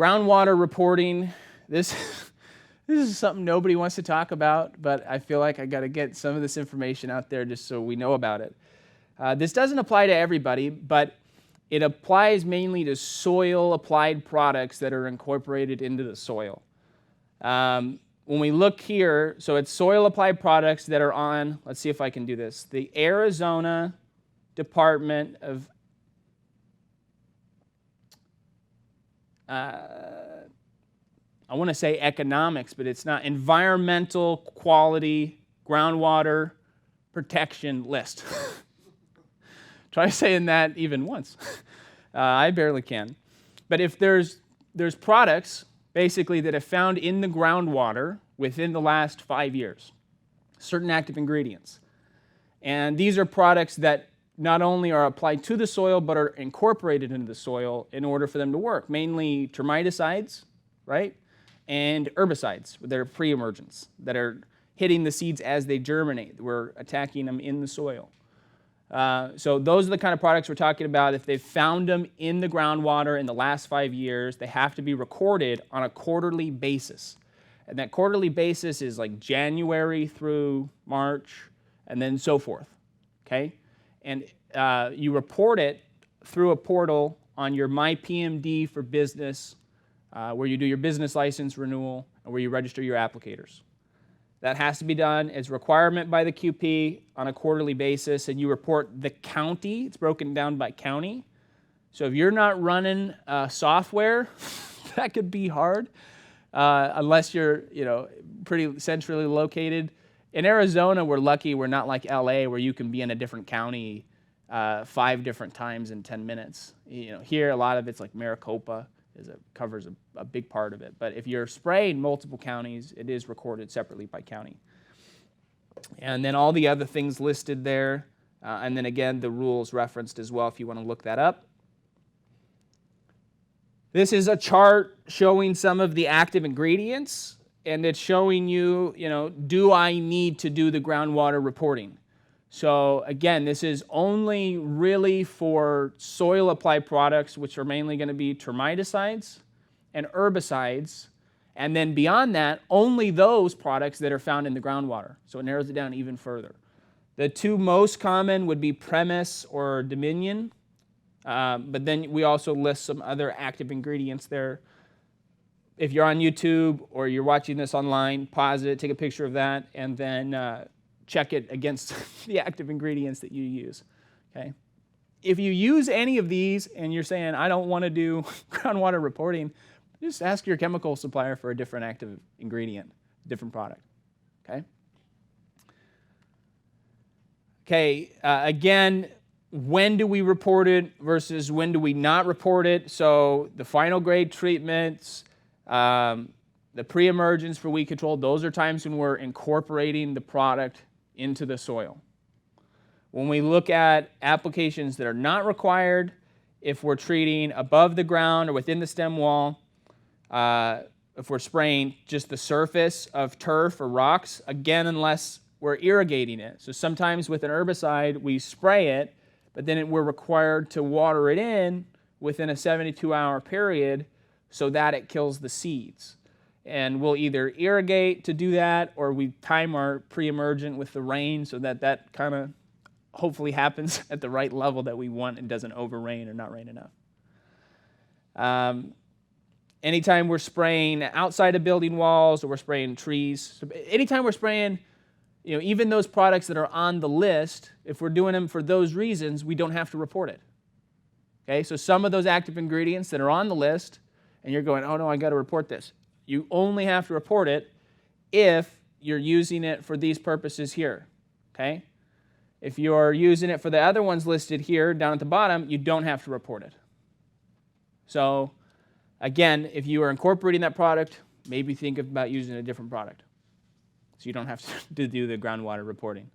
Groundwater reporting, this is something nobody wants to talk about, but I feel like I got to get some of this information out there just so we know about it. This doesn't apply to everybody, but it applies mainly to soil-applied products that are incorporated into the soil. When we look here, so it's soil-applied products that are on, let's see if I can do this, the Arizona Department of I want to say economics, but it's not, environmental quality groundwater protection list. Try saying that even once. I barely can. But if there's products basically that have found in the groundwater within the last 5 years, certain active ingredients. And these are products that not only are applied to the soil, but are incorporated into the soil in order for them to work. Mainly termiticides, right? And herbicides that are pre-emergents, that are hitting the seeds as they germinate. We're attacking them in the soil. So those are the kind of products we're talking about. If they've found them in the groundwater in the last 5 years, they have to be recorded on a quarterly basis. And that quarterly basis is like January through March, and then so forth, okay? And you report it through a portal on your My PMD for Business, where you do your business license renewal and where you register your applicators. That has to be done as a requirement by the QP on a quarterly basis, and you report the county. It's broken down by county. So if you're not running software, that could be hard unless you're pretty centrally located. In Arizona, we're lucky we're not like LA where you can be in a different county 5 different times in 10 minutes. Here a lot of it's like Maricopa. It covers a big part of it. But if you're spraying multiple counties, it is recorded separately by county. And then all the other things listed there. And then again, the rules referenced as well if you want to look that up. This is a chart showing some of the active ingredients. And it's showing you, do I need to do the groundwater reporting? So again, this is only really for soil-applied products, which are mainly going to be termiticides and herbicides. And then beyond that, only those products that are found in the groundwater. So it narrows it down even further. The two most common would be Premise or Dominion. But then we also list some other active ingredients there. If you're on YouTube or you're watching this online, pause it, take a picture of that, and then check it against the active ingredients that you use, okay? If you use any of these and you're saying, I don't want to do groundwater reporting, just ask your chemical supplier for a different active ingredient, different product, okay? Okay, again, when do we report it versus when do we not report it? So the final grade treatments, the pre-emergence for weed control, those are times when we're incorporating the product into the soil. When we look at applications that are not required, if we're treating above the ground or within the stem wall, if we're spraying just the surface of turf or rocks, again, unless we're irrigating it. So sometimes with an herbicide, we spray it, but then we're required to water it in within a 72-hour period so that it kills the seeds. And we'll either irrigate to do that, or we time our pre-emergent with the rain so that kind of hopefully happens at the right level that we want and doesn't over-rain or not rain enough. Anytime we're spraying outside of building walls or we're spraying trees, so anytime we're spraying, even those products that are on the list, if we're doing them for those reasons, we don't have to report it. Okay, so some of those active ingredients that are on the list, and you're going, oh no, I got to report this. You only have to report it if you're using it for these purposes here, okay? If you're using it for the other ones listed here down at the bottom, you don't have to report it. So again, if you are incorporating that product, maybe think about using a different product so you don't have to do the groundwater reporting.